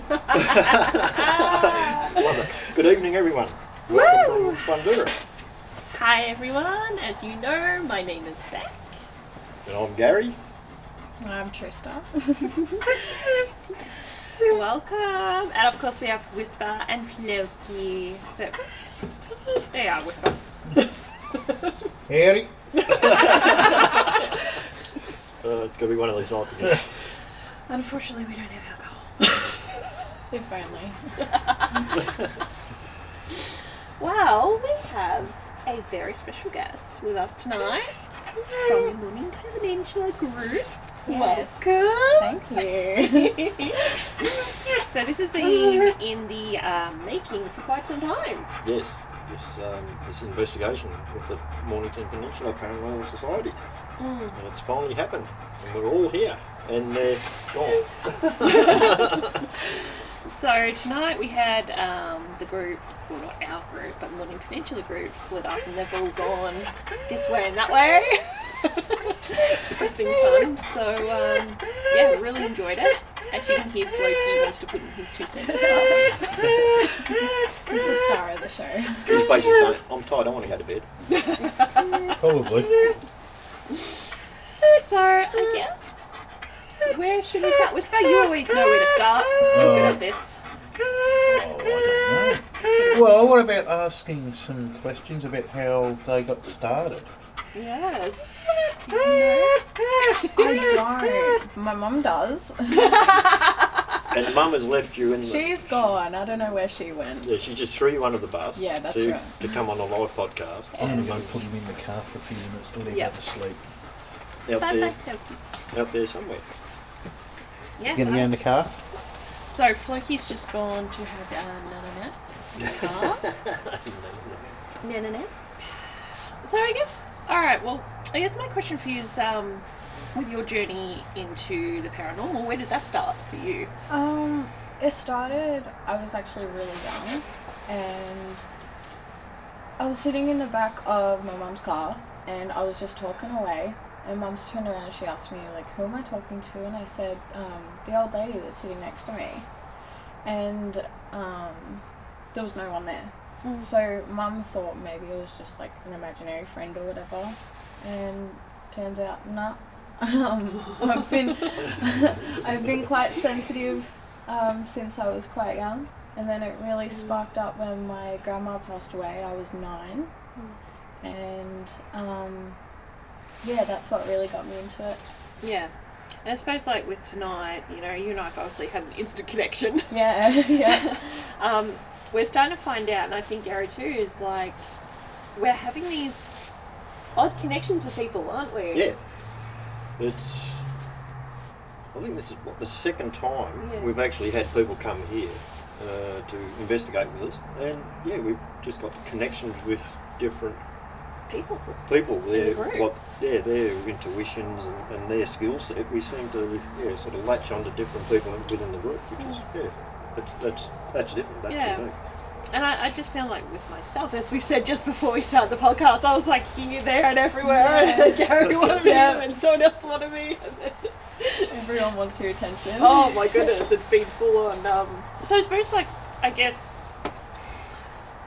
Love it. Good evening, everyone. Welcome from Bundoora. Hi everyone, as you know, my name is Beck. And I'm Gary. I'm Trista. Welcome. And of course we have Whisper and Floki. So, there you are, Whisper. Howdy. It's going to be one of these nights again. Unfortunately, we don't have alcohol. If only. Well, we have a very special guest with us tonight from the Morning Peninsula group. Yes. Welcome. Thank you. So this has been in the making for quite some time. Yes, this investigation with the Mornington Peninsula Paranormal Society. And it's finally happened. And we're all here. And they're gone. So tonight we had the group, well not our group, but Morning Peninsula group split up and they've all gone this way and that way. It's been fun. So yeah, really enjoyed it. As you can hear, Floki wants to put in his 2 cents up. He's the star of the show. He's basically saying, I'm tired, I want to go to bed. Probably. So I guess, where should we start? Whisper, you always know where to start. You're good at this. Oh, I don't know. Well, what about asking some questions about how they got started? Yes. I don't. My mum does. And Mum has left you in the... She's gone. I don't know where she went. Yeah, she just threw you under the bus Yeah, that's to, right. to come on a live podcast. I'm going to go put him in the car for a few minutes to let Yep. him to sleep. Out Bye there, bye, Floki. out there somewhere. Yes. You going to go in the car? So Floki's just gone to have car. No. So I guess, alright, well, I guess my question for you is, with your journey into the paranormal, where did that start for you? It started, I was actually really young, and I was sitting in the back of my mum's car, and I was just talking away, and Mum's turned around and she asked me, like, who am I talking to? And I said, the old lady that's sitting next to me. And there was no one there. So Mum thought maybe it was just like an imaginary friend or whatever. And turns out, nah. I've been quite sensitive since I was quite young. And then it really sparked up when my grandma passed away. I was 9. And yeah, that's what really got me into it. Yeah. And I suppose, like, with tonight, you know, you and I have obviously had an instant connection. Yeah, yeah. We're starting to find out, and I think Gary too, is like, we're having these odd connections with people, aren't we? Yeah. I think this is the second time we've actually had people come here to investigate with us. And yeah, we've just got connections with different People. their group. their intuitions and their skill set. We seem to sort of latch onto different people within the group, which is that's different. That's unique. And I just found like with myself, as we said just before we started the podcast, I was like here, there, and everywhere. Yeah. And Gary wanted me, and someone else wanted me. Everyone wants your attention. Oh my goodness, it's been full on. So I suppose, like, I guess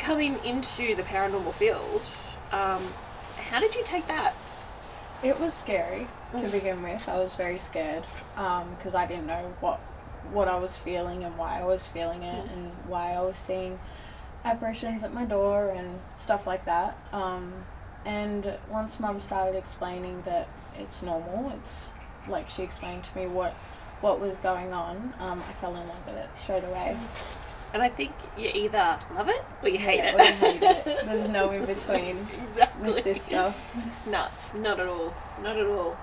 coming into the paranormal field. How did you take that? It was scary to begin with. I was very scared because I didn't know what I was feeling and why I was feeling it and why I was seeing apparitions at my door and stuff like that. And once Mum started explaining that it's normal, it's like she explained to me what was going on, I fell in love with it straight away. And I think you either love it or you hate it. Or you hate it. There's no in between Exactly. with this stuff. No, not at all. Not at all.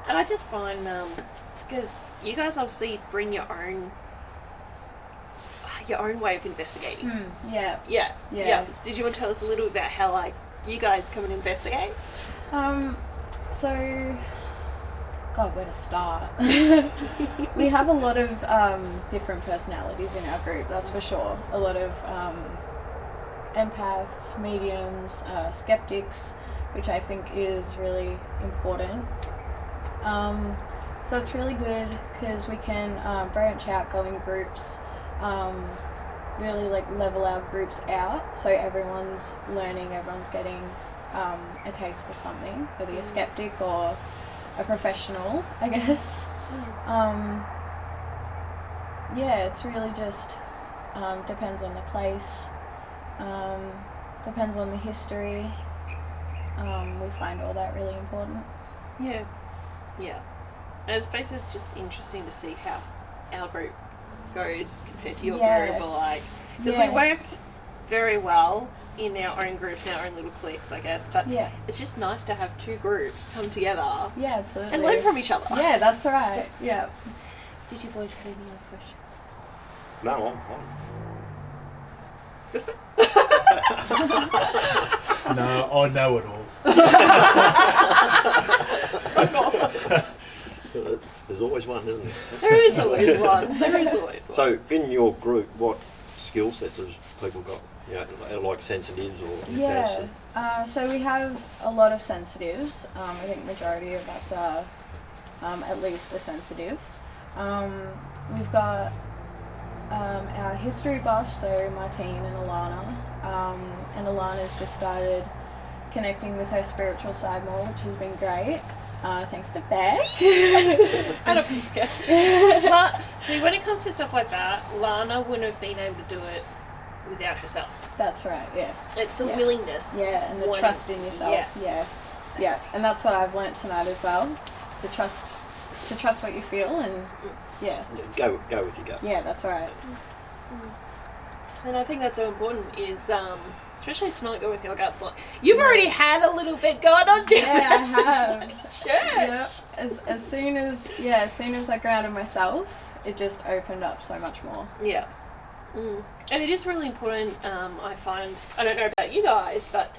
And I just find, because you guys obviously bring your own way of investigating. Yeah. Yeah. Did you want to tell us a little about how, like, you guys come and investigate? So, God, where to start? We have a lot of different personalities in our group, that's for sure. A lot of empaths, mediums, skeptics, which I think is really important. So it's really good because we can branch out, go in groups, really like level our groups out, so everyone's learning, everyone's getting a taste for something, whether you're skeptic or a professional, I guess. Yeah, it's really just depends on the place, depends on the history. We find all that really important. Yeah. And I suppose it's just interesting to see how our group goes compared to your group, or like, because we work very well in our own groups, in our own little cliques, I guess, but it's just nice to have two groups come together absolutely, and learn from each other. Yeah, that's right. Yeah. Did you boys have any other questions? No, This one? No, I know it all. There's always one, isn't there? There is always one. There is always one. So, in your group, what skill sets has people got? You know, like sensitives or... So we have a lot of sensitives. I think majority of us are at least a sensitive. We've got our history buffs, so Martine and Alana. And Alana's just started connecting with her spiritual side more, which has been great. Thanks to Beck. I don't be scared. But, see, when it comes to stuff like that, Lana wouldn't have been able to do it without herself. That's right, yeah. It's the willingness. Yeah, and the trust in yourself. Yes. Yeah, and that's what I've learnt tonight as well. To trust what you feel, and go with your gut. Yeah, that's right. And I think that's so important is, especially tonight, go with your gut. Like, you've already had a little bit going on, yeah, I have. Church. Yeah. As soon as I grounded myself, it just opened up so much more. Yeah. And it is really important, I find, I don't know about you guys, but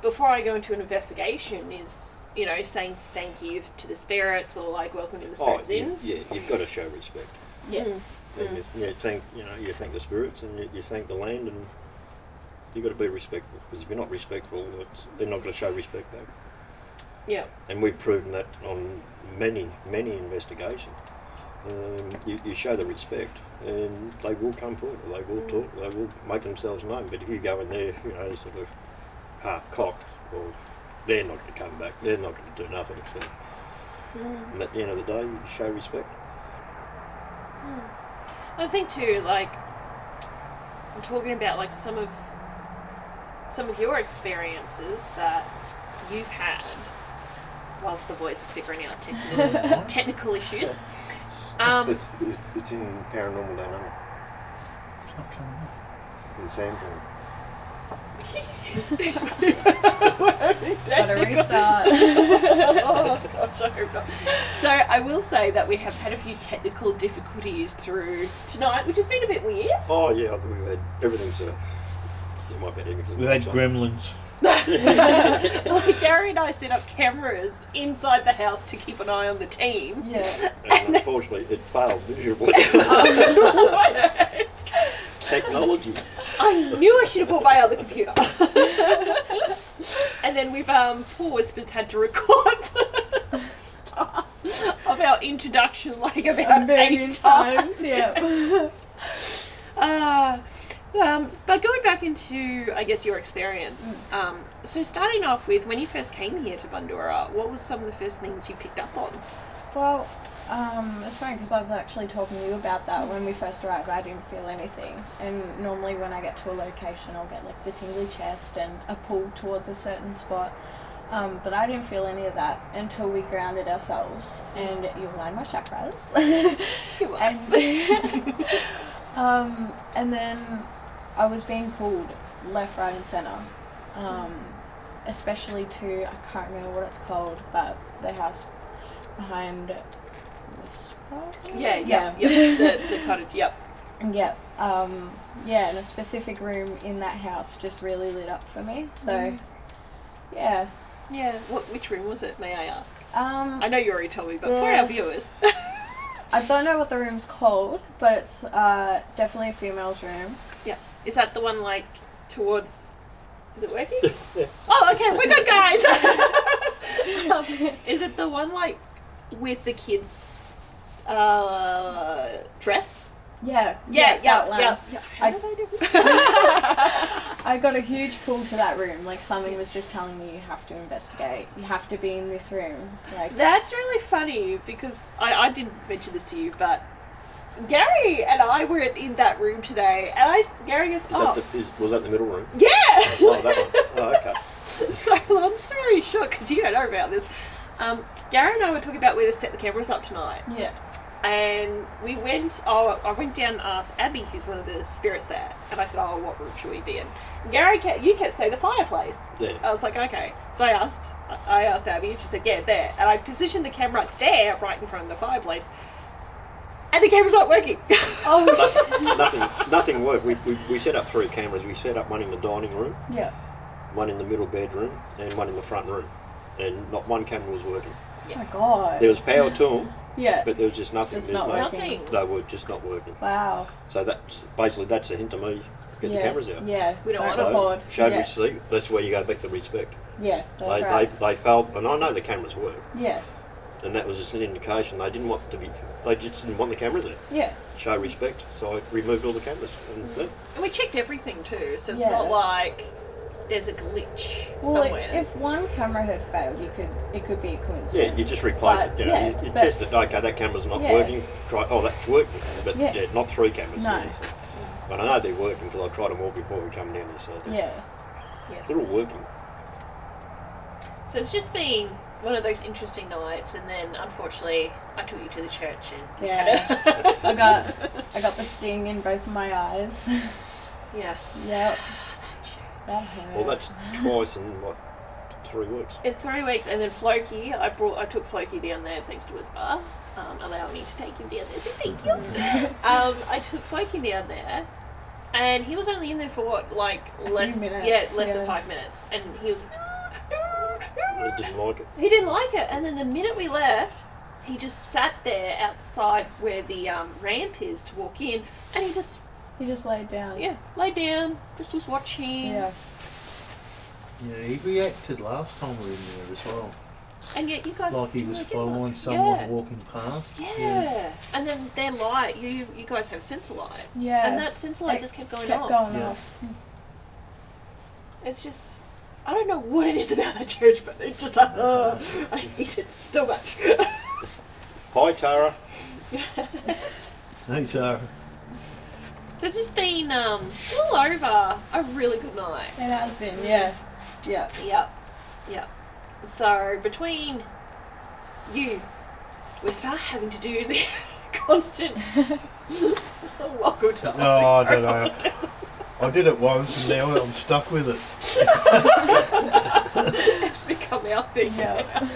before I go into an investigation is, you know, saying thank you to the spirits, or like welcoming the spirits in. Yeah, you've got to show respect. Yeah. And you thank the spirits, and you thank the land, and you've got to be respectful, because if you're not respectful, they're not going to show respect back. Yeah. And we've proven that on many investigations. You show the respect, and they will come forward, they will talk, they will make themselves known. But if you go in there, you know, sort of half-cocked, well, they're not going to come back, they're not going to do nothing. So. And at the end of the day, you show respect. I think too, like, I'm talking about like some of your experiences that you've had whilst the boys are figuring out technical issues. It's in Paranormal Down Under. It's not coming up. In Sandton. Gotta restart. Oh gosh, I hope not. So I will say that we have had a few technical difficulties through tonight, which has been a bit weird. Oh yeah, we've had everything's it might be everything. We've had gremlins. Like Gary and I set up cameras inside the house to keep an eye on the team. Yeah. And unfortunately, it failed miserably. Technology. I knew I should have bought my other computer. And then we've poor Whispers had to record the start of our introduction like about 8 times. Yeah. But going back into, I guess, your experience, so starting off with, when you first came here to Bundoora, what was some of the first things you picked up on? Well, it's funny because I was actually talking to you about that when we first arrived. I didn't feel anything, and normally when I get to a location I'll get like the tingly chest and a pull towards a certain spot, but I didn't feel any of that until we grounded ourselves, and you aligned my chakras. And then I was being pulled left, right and centre, especially to, I can't remember what it's called, but the house behind the spot? The cottage, yep. Yep. And a specific room in that house just really lit up for me. So, yeah. Yeah. Which room was it, may I ask? I I know you already told me, but for our viewers. I don't know what the room's called, but it's definitely a female's room. Yeah. Is that the one like towards? Is it working? Yeah. Oh, okay. We're good, guys. Is it the one like with the kids' dress? Yeah, Yeah. that one. How did I do? I got a huge pull to that room. Like, something was just telling me you have to investigate. You have to be in this room. Like, That's really funny because I didn't mention this to you, but Gary and I were in that room today, and Gary goes, Was that the middle room? yeah! Oh, that one. Oh, okay. So, long story short, because you don't know about this, Gary and I were talking about where to set the cameras up tonight. yeah. And I went down and asked Abby, who's one of the spirits there, and I said, what room should we be in? And Gary, you kept saying the fireplace. Yeah. I was like, okay. So I asked Abby, and she said, yeah, there. And I positioned the camera there, right in front of the fireplace. And the camera's not working. Oh, Nothing worked. We set up 3 cameras. We set up one in the dining room, yeah. one in the middle bedroom, and one in the front room. And not one camera was working. Oh my god. There was power to them, Yeah. but there was just nothing. Just There was not no- working. Nothing. They were just not working. Wow. So that's a hint to me. Get yeah. the cameras out. Yeah. We don't want So, record. showed yeah. respect. That's where you go back to respect. Yeah, that's right. They felt, and I know the cameras work, Yeah. and that was just an indication they didn't want to be. They just didn't want the cameras there. Yeah. Show respect, so I removed all the cameras. And And we checked everything too, so it's Yeah. not like there's a glitch Well, somewhere. if one camera had failed, it could be a coincidence. yeah, you just replace But, it. You know, yeah, you but- test it. Okay, that camera's not Yeah. working. Try. Oh, that's working. But Yeah. yeah, not 3 cameras. No. Yeah, so. But I know they're working because I tried them all before we come down here. So Yeah. Yes. they're all working. So it's just been one of those interesting nights, and then unfortunately I took you to the church and Yeah. I got the sting in both of my eyes. yes. Yep. That hurt. Well, that's twice in what 3 weeks. In 3 weeks, and then Floki, I took Floki down there thanks to Whisper, allowing me to take him down there. So thank you. I took Floki down there, and he was only in there for what, like less few minutes, than yeah. 5 minutes, and he was. I didn't like it. He didn't like it, and then the minute we left, he just sat there outside where the ramp is to walk in, and he just laid down. laid down, just was watching. Yeah. Yeah, he reacted last time we were in there as well. And yet you guys Like he was like, following someone yeah. walking past. Yeah. And then their light, you guys have sensor light. Yeah. And that sensor light It just kept going kept off. going Yeah. off. It's just, I don't know what it is about that church, but it's just, I hate it so much. Hi, Tara. Hey, Sarah. So it's just been all over a really good night. It has been. Yeah. Yeah. Yep. So between you, Whisper, having to do the constant welcome to Oh, I don't know. I did it once and now I'm stuck with it. It's become our thing. Yeah.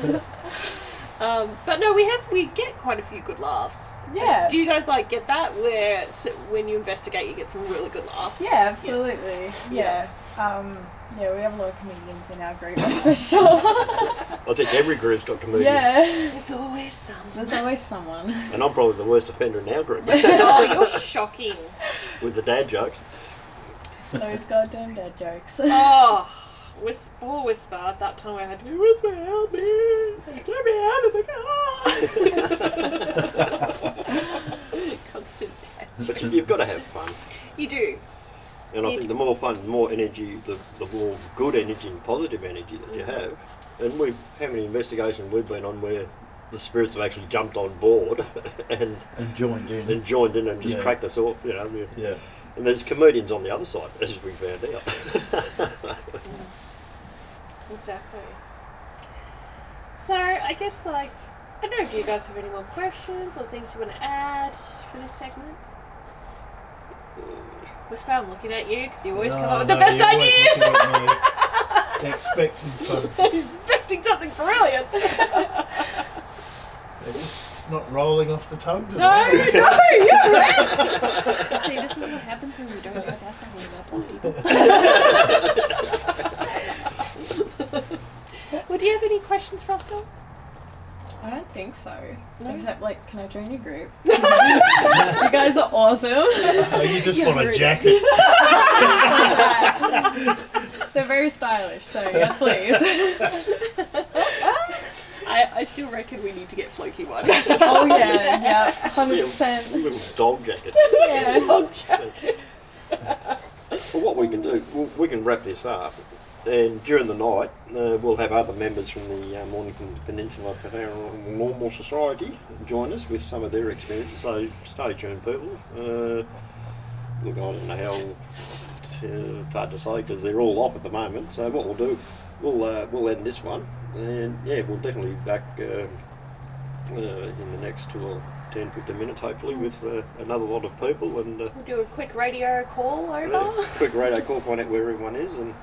But no, we get quite a few good laughs. Yeah. Do you guys get that where when you investigate you get some really good laughs? Yeah, absolutely. Yeah. Yeah, we have a lot of comedians in our group, that's for sure. I think every group's got comedians. Yeah. There's always some. There's always someone. And I'm probably the worst offender in our group. Oh, you're shocking. With the dad jokes. Those goddamn dad jokes. Oh, Whisper, at that time I had to Whisper, help me! Get me out of the car! Constant dad But you've got to have fun. You do. And I think the more fun, the more energy, the more good energy and positive energy that you have. And how many investigations we've been on where the spirits have actually jumped on board and joined in. and joined in and just Yeah. cracked us off, Yeah. And there's comedians on the other side, as we found out. Exactly. So, I guess, I don't know if you guys have any more questions or things you want to add for this segment. Whisper, I'm looking at you because you always come up with the best you always ideas. look at me, expecting something. Expecting something brilliant. They're just not rolling off the tongue today. No, you're right. See, this is what happens when we don't have alcohol in our blood. Well, do you have any questions for us, Dom? I don't think so. No? Except, can I join your group? You guys are awesome. Oh, you just Yeah, want a really. jacket. They're very stylish, so yes, please. I I still reckon we need to get Floki one. Oh yeah, yeah, Yeah, 100%. little dog jacket. Yeah. Dog jacket. Well, what we can do, we can wrap this up, and during the night we'll have other members from the Mornington Peninsula Paranormal Society join us with some of their experiences. So stay tuned, people. Look, I don't know how. It's hard to say because they're all off at the moment. So what we'll do, we'll end this one, and yeah, we'll definitely be back in the next 10, 15 minutes, hopefully, with another lot of people, and We'll do a quick radio call over. quick radio call, find out where everyone is, and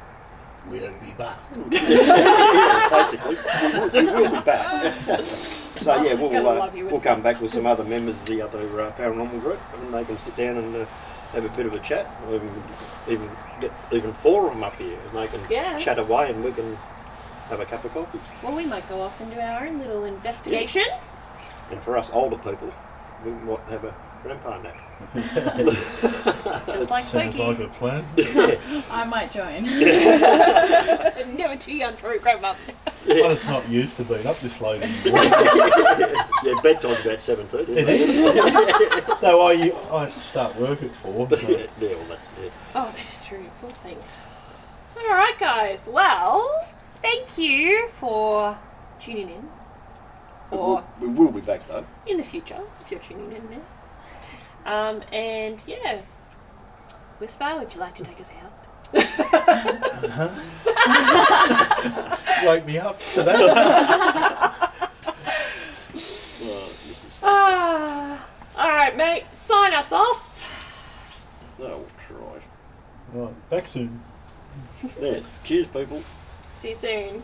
We'll be back. yeah, basically, we'll be back. So yeah, Gotta love you, we'll come back with some other members of the other paranormal group, and they can sit down and have a bit of a chat, or even get even 4 of them up here, and they can Yeah. chat away, and we can have a cup of coffee. Well, we might go off and do our own little investigation. And for us older people, we might have a grandpa nap. Just like Sounds Floki. like a plan. I might join. Never too young for a grandmother. I'm just not used to being up this late anymore. Yeah, bedtime's about 7:30. It is. So I start work at 4. So. Yeah, well, that's it. Oh, that is true. Poor thing. All right, guys. Well, thank you for tuning in. Or We will be back though. in the future, if you're tuning in now. And yeah, Whisper, would you like to take us out? Wake me up to that. This is. All right, mate. Sign us off. No, try. Right, back soon. Yeah, cheers, people. See you soon.